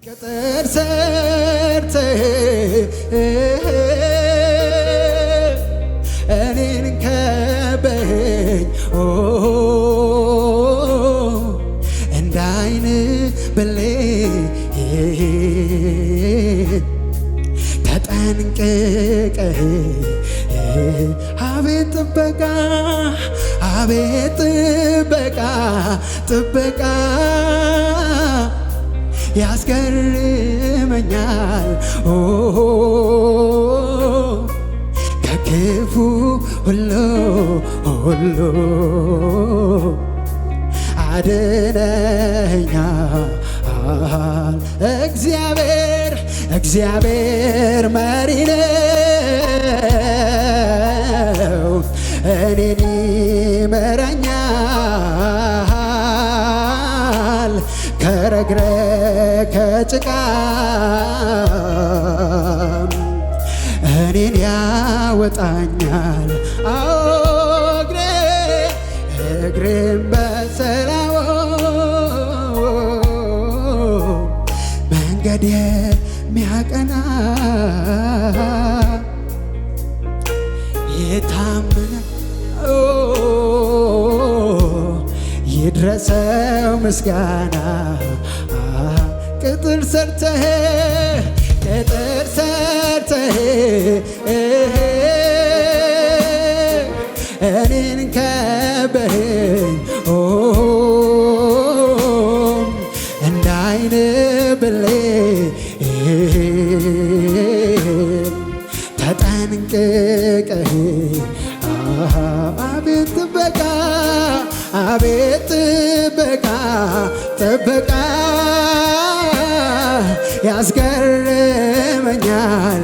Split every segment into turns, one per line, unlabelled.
ቅጥር ሰርተህ እኔን ከበኝ እንደ ዓይን ብሌን ተጠንቅቀህ አቤት ጥበቃ አቤት ጥበቃ ጥበቃ ያስገርመኛል ከክፉ ሁሉ አድነኸኛል። እግዚአብሔር መሪ ነው፣ እኔን ይመራኛል ከረግረግ ከጭቃ እኔን ያወጣኛል። እግሬን በሰላም መንገድ የሚያቀና የታመነ ይድረሰው ምስጋና። ቅጥር ሰርተህ እኔን ከበኸኝ እንደ ዓይን ብሌን ተጠንቅቀህ አቤት ጥበቃ አቤት ጥበቃ ጥበቃ ያስገርመኛል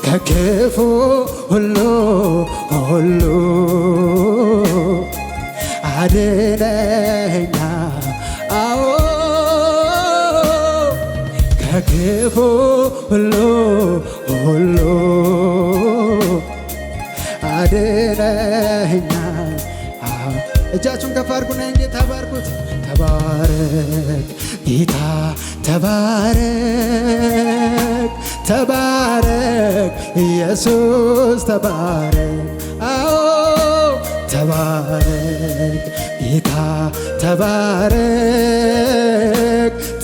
ከክፉ ሁሉ አድነኸኛል። ከክፉ ሁሉ አድነኸኛል። እጃችሁን ከፍ አድርጉና ጌታ ባርኩት። ተባረክ ጌታ ተባረክ ተባረክ ኢየሱስ ተባረክ። ተባረክ ጌታ ተባረክ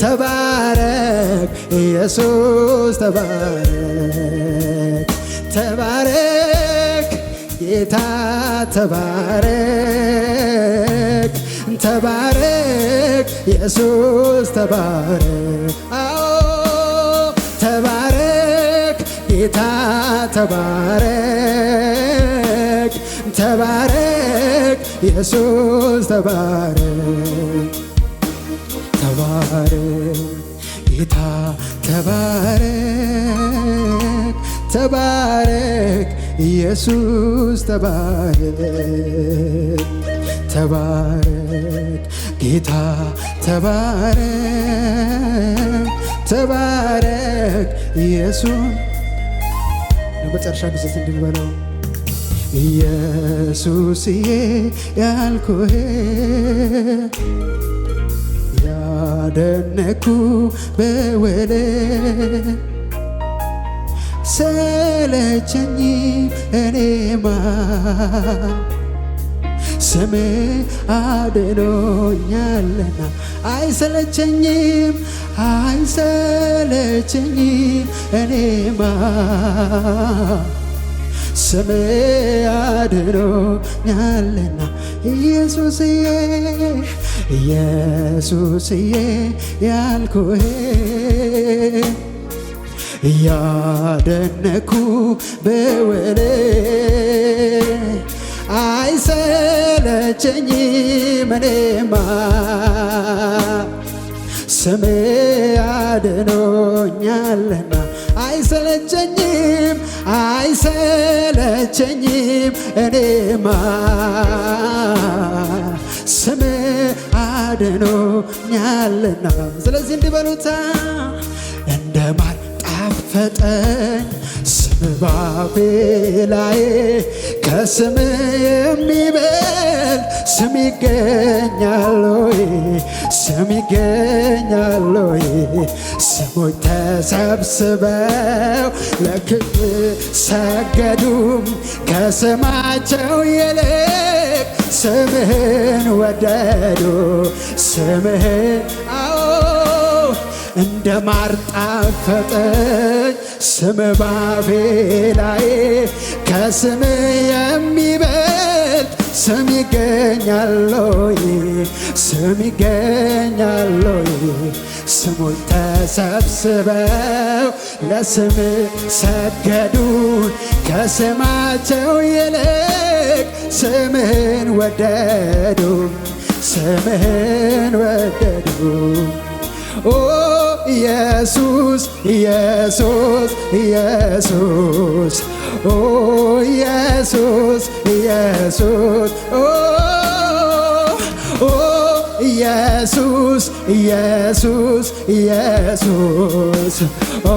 ተባረክ ኢየሱስ ተባረክ። ተባረክ ጌታ ተባረክ ተባረክ ኢየሱስ ተባረክ። ተባረክ ጌታ ተባረክ ተባረክ ኢየሱስ ተባረክ። ተባረክ ጌታ ተባረክ ተባረክ ኢየሱስ ተባረክ። ተባረክ ጌታ ተባረክ ተባረክ ኢየሱስ። ለመጨረሻ ጊዜ እንድንበለው ኢየሱስዬ ያልኩህ ያደነኩ በወለ ሰለቸኝ እኔማ ስም አድኖኛልና አይሰለቸኝም አይሰለቸኝም እኔማ ስም አድኖኛልና ኢየሱስዬ ኢየሱስዬ ያልኩህ ያደነኩ በወለ አይሰለቸኝም እኔማ ስም አድኖኛልና አይሰለቸኝም አይሰለቸኝም እኔማ ስም አድኖኛልና። ስለዚህ እንዲበሉታ እንደ ማር ጣፈጠኝ ባፌ ላይ ከስም የሚበልጥ ስም ይገኛል ወይ? ስም ይገኛል ወይ? ስሞች ተሰብስበው ለክብር ሰገዱም ከስማቸው ይልቅ ስምህን ወደዱ። ስምህን እንደ ማር ጣፈጠኝ ስም ባፌ ላይ ከስም የሚበልጥ ስም ይገኛል ወይ? ስም ይገኛል ወይ? ስሞች ተሰብስበው ለስም ሰገዱ ከስማቸው ይልቅ ስምህን ወደዱ። ስምህን ወደዱ። ኦ ኢየሱስ ኢየሱስ ኢየሱስ ኦ ኢየሱስ ኢየሱስ ኦ ኢየሱስ ኢየሱስ ኢየሱስ ኦ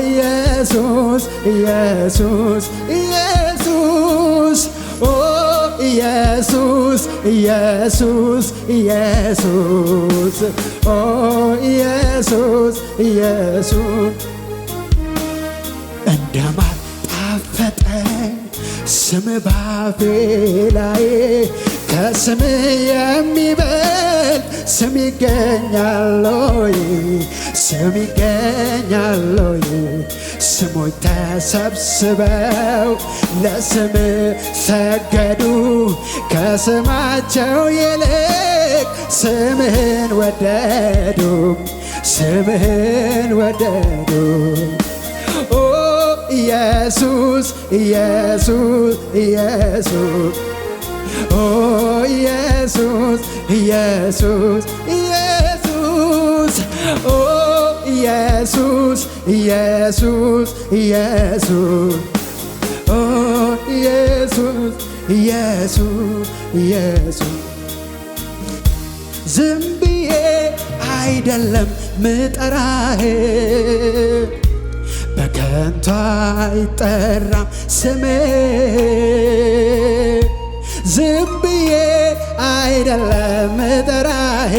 ኢየሱስ ኢየሱስ ኢየሱስ ኦ ኢየሱስ ኢየሱስ ኢየሱስ ኦ ኢየሱስ ኢየሱስ እንደ ማር ጣፈጠኝ ስም ባፌ ላይ ከስም የሚበልጥ ስም ይገኛል ወይ? ስም ይገኛል ወይ? ስሞች ተሰብስበው ለስም ሰገዱ ከስማቸው ይልቅ ስምህን ወደዱ። ስምህን ወደዱ። ኦ ኢየሱስ ኢየሱስ ኢየሱስ ኦ ኢየሱስ ኢየሱስ ኢየሱስ ኦ ኢየሱስ ኢየሱስ ኢየሱስ ኦ ኢየሱስ ኢየሱስ ኢየሱስ ዝም ብዬ አይደለም ምጠራህ በከንቱ አይጠራም ስምህ ዝም ብዬ አይደለም ምጠራህ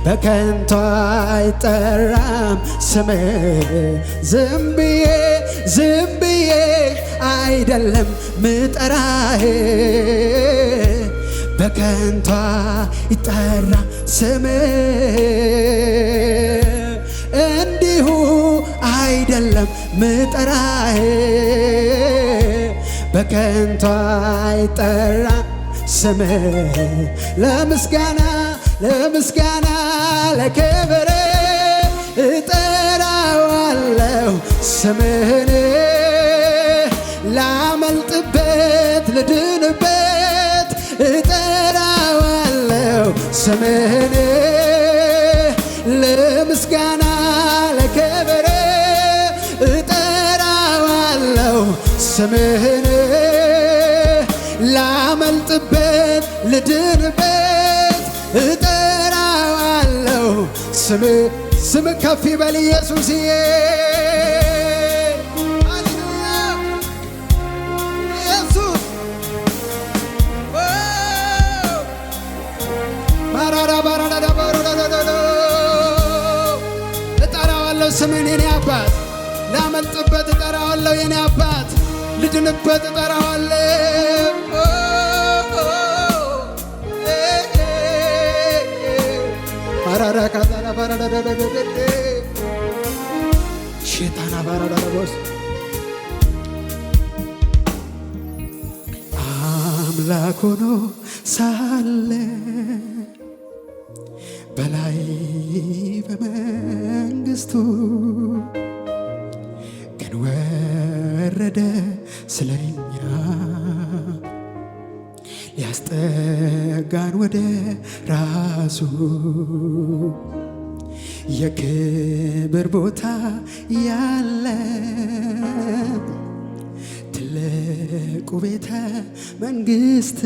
በከንቱ አይጠራም ስምህ ዝም ብዬ አይደለም ምጠራህ በከንቱ አይጠራም ስምህ እንዲሁ አይደለም ምጠራህ በከንቱ አይጠራም ስምህ ለምስጋና ለምስጋና ለክብር እጠራዋለሁ ስምህን ላመልጥበት ልድንበት እጠራዋለሁ ስምህን ለምስጋና ለክብር እጠራዋለሁ ስምህን ላመልጥበት ልድንበት እጠራዋለሁ ስም ከፍ ይበል ኢየሱስዬ ሃሌሉያ ኢየሱስ እጠራዋለሁ ስምህን የኔ አባት ላመልጥበት እጠራዋለሁ የኔ አባት ልድንበት እጠራዋለሁ ሼጣና ባራዳቦስ አምላክ ሆኖ ሳለ በላይ በመንግስቱ ግን ወረደ ስለኛ ሊያስጠጋን ወደ ራሱ የክብር ቦታ ያለ ትልቁ ቤተ መንግስት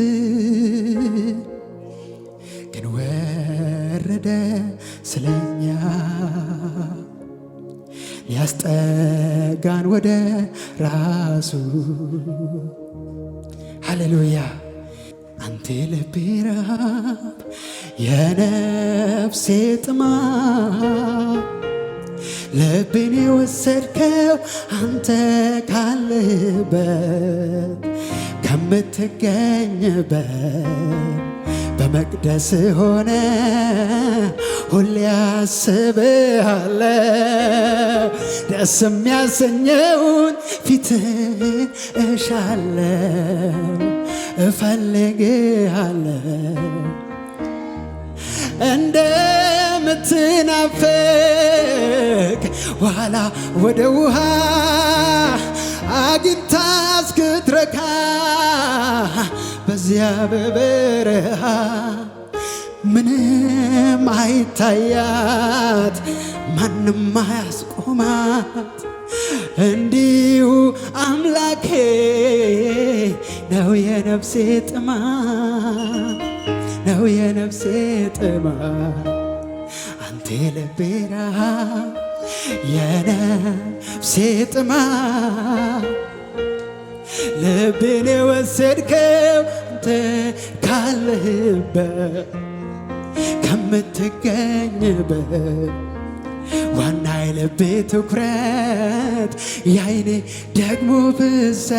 ግን ወረደ ስለኛ ያስጠጋን ወደ ራሱ። ሃሌሉያ። አንተ ልቤ ረሃብ የነፍሴ ጥማት ልቤን የወሰድከው አንተ ካለህበት ከምትገኝበት በመቅደስ ሆነ ሁሌ አስብሃለሁ። ደስ የሚያሰኘውን ፊትህን እሻለሁ እፈልግሃለሁ። እንደምትናፍቅ ዋላ ወደ ውሃ አግኝታ እስክትረካ በዚያ በበረሃ ምንም አይታያት ማንም አያስቆማት እንዲሁ አምላኬ ነው የነፍሴ ጥማት ነው የነፍሴ ጥማት አንተ ልቤ ረሃብ የነፍሴ ጥማት ልቤን የወሰድከው አንተ ካለህበት ከምትገኝበት ዋና የልቤ ትኩረት የዓይኔ ደግሞ ፍሰት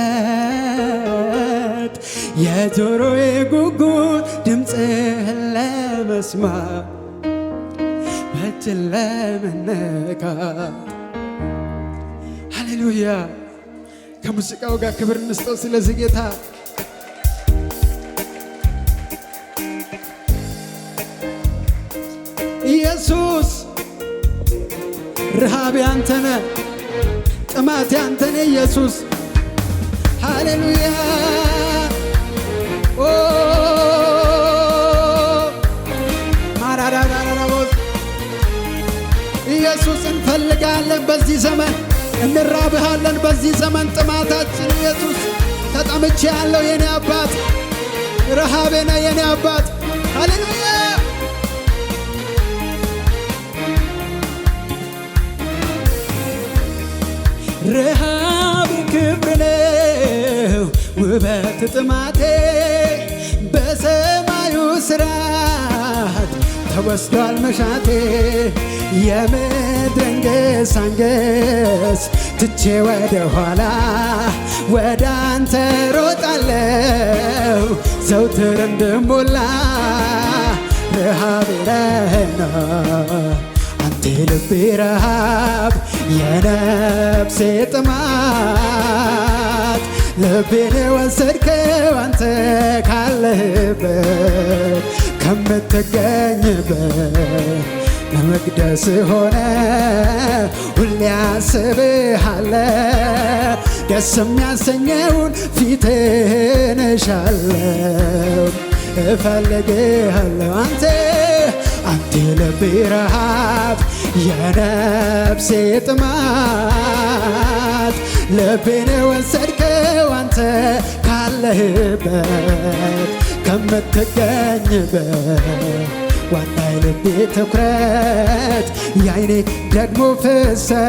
የጆሮዬ ጉጉት ድምፅህን ለመስማት በእጅህ ለመነካት። ሃሌሉያ። ከሙዚቃው ጋር ክብር እንስጠው ስለዚህ ጌታ። ኢየሱስ ረሃብ ያንተነ ጥማት ያንተነ ኢየሱስ። ሃሌሉያ። ማራራራራቦስ ኢየሱስ እንፈልጋለን በዚህ ዘመን እንራብሃለን በዚህ ዘመን ጥማታችን ኢየሱስ። ተጠምቼ ያለው የኔ አባት ረሃቤ ነህ የኔ አባት። ሃሌሉያ። ረሃብ ክብር ነው ውበት ጥማቴ በሰማዩ ስራት ተወስዷል መሻቴ የምድርን ገሳንገስ ትቼ ወደ ኋላ ወደ አንተ ሮጣለው ዘውትር እንድሞላ ረሃቤ ነህና አንተ ልቤ ረሃብ የነፍሴ ጥማት ልቤን ወሰድከው አንተ ካለህበት ከምትገኝበት በመቅደስ ሆነ ሁሌ አስብሃለሁ። ደስ የሚያሰኘውን ፊትህን እሻለሁ እፈልግሃለሁ። አንተ ልቤ ረሃብ የነፍሴ ጥማት ልቤን ወሰድከው አንተ ካለህበት ከምትገኝበት ዋና የልቤ ትኩረት የዓይኔ ደግሞ ፍሰት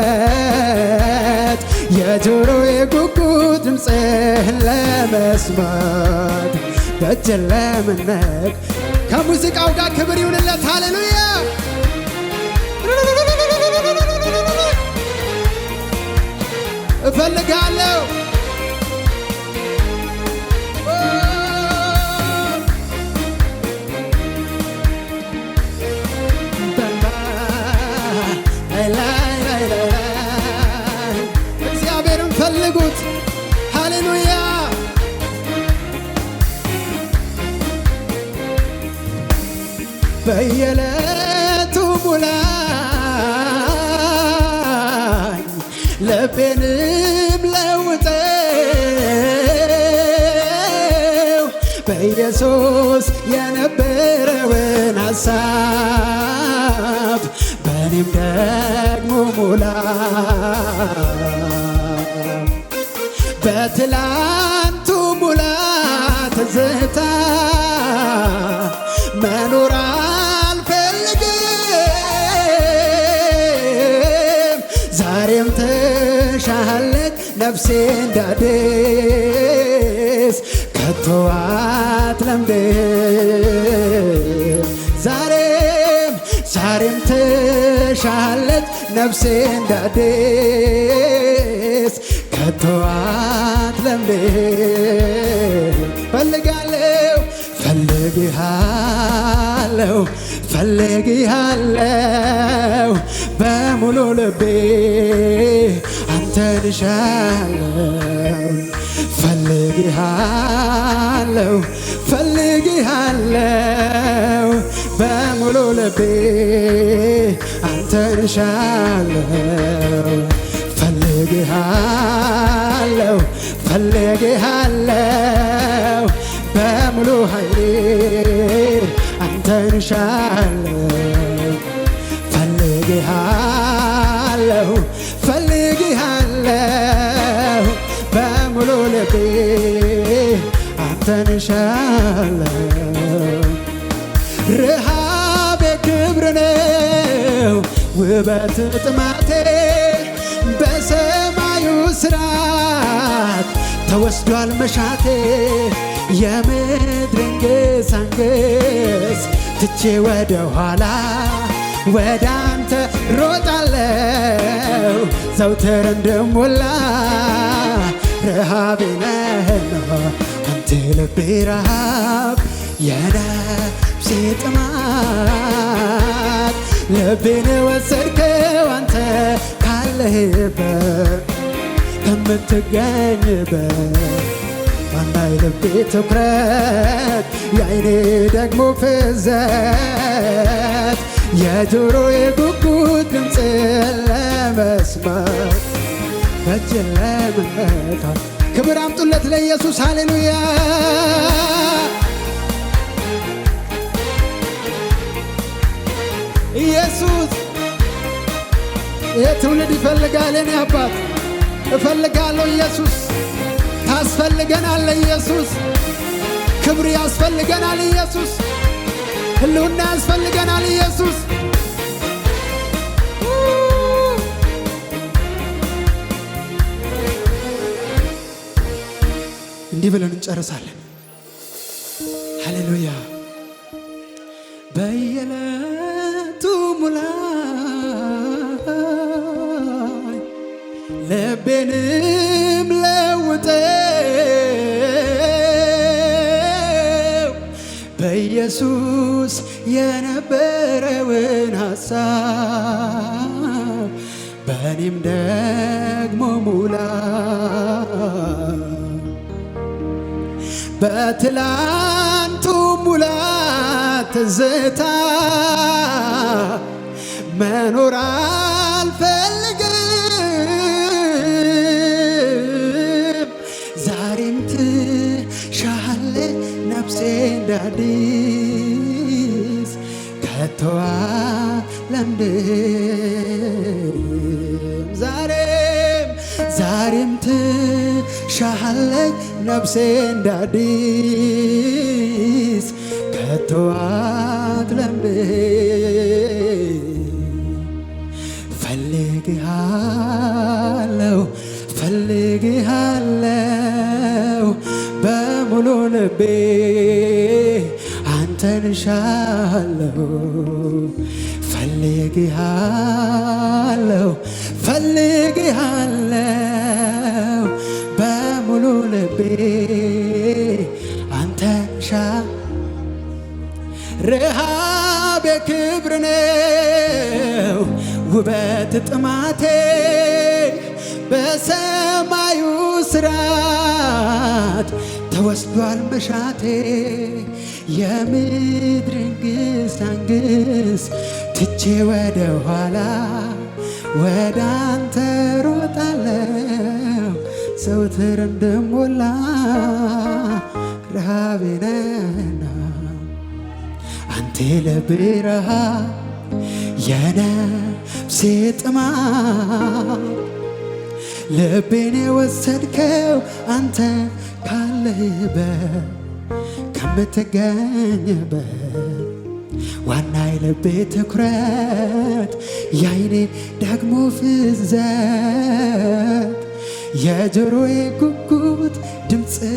የጆሮዬ ጉጉት ድምፅህን ለመስማት በእጅህ ለመነቅ። ከሙዚቃው ጋር ክብር ይሁንለት። ሃሌሉያ። እፈልጋለሁ እግዚአብሔርን ፈልጉት። ሃሌሉያ። በየዕለቱ ሙላኝ ልቤንም ለውጠው በኢየሱስ የነበረውን ሐሳብ በእኔም ደግሞ ሙላ በትላንቱ ሙላት ትዝታ መኖር አልፈልግም ዛሬም ሻለች ነፍሴ እንዳዲስ ከቶ አትለምድም ዛሬም ትሻለች ነፍሴ እንዳዲስ ከቶ አትለምድም ፈልግሃለሁ በሙሉ ልቤ አንተን እሻለሁ ፈልግሃለሁ በሙሉ ልቤ አንተን እሻለሁ ፈልግሃለሁ በሙሉ ኃይሌ አንተን እሻለሁ ፈልግሃለሁ በሙሉ ልቤ አንተን እሻለሁ ረሃቤ ክብር ነው ውበት ጥማቴ በሰማዩ ስራት ተወስዷል መሻቴ የምድርን ግሳንግስ ትቼ ወደ ኋላ ወደ አንተ ሮጣለሁ ዘውትር እንደሞላ ረሃቤ ነህና አንተ ልቤ ረሃብ የነፍሴ ጥማት ልቤን ወሰድከው አንተ ካለህበት ከምትገኝበት ዋናይ ልቤ ትኩረት የዓይኔ ደግሞ ፍዘት የጆሮዬ ጉጉት ድምፅ ለመስማት በእጅ ለመነካት ክብር አምጡለት ለኢየሱስ ሃሌሉያ ኢየሱስ የትውልድ ይፈልጋል የኔ አባት እፈልጋለሁ ኢየሱስ ታስፈልገናል ኢየሱስ ክብር ያስፈልገናል ኢየሱስ ህልውና ያስፈልገናል ኢየሱስ እንዲህ ብለን እንጨርሳለን ሃሌሉያ በየዕለቱ ሙላይ ልቤንም ለውጠው በኢየሱስ የነበረውን ሐሳብ በእኔም ደግሞ ሙላ በትላንቱ ሙላት ትዝታ መኖር አልፈልግም ዛሬም ትሻለች ነፍሴ እንዳዲስ ከቶ አትለምድም ዛሬም ትሻለች ነፍሴ እንዳዲስ ከቶ አትለምድም ፈልግሃለሁ በሙሉ ልቤ አንተን እሻለሁ ፈልግሃለሁ በሙሉ ልቤ አንተን እሻለሁ ረሃቤ ክብር ነው ውበት ጥማቴ በሰማዩ ስራት ተወስዷል መሻቴ የምድርን ግሳንግስ ትቼ ወደ ኋላ ወደ አንተ ሮጣለሁ ዘውትር እንደሞላ ረሃቤ ነህና አንተ ልቤ ረሃብ የነፍሴ ጥማት ልቤን የወሰድከው አንተ ካለህበት ከምትገኝበት ዋናይ ልቤ ትኩረት የዓይኔ ደግሞ ፍዘት የጆሮዬ ጉጉት ድምፅን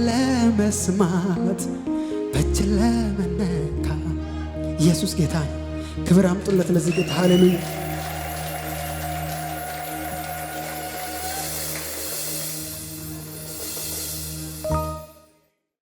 ለመስማት በእጅ ለመነካ ኢየሱስ ጌታ። ክብር አምጡለት ለዚህ ጌታ። ሃሌሉያ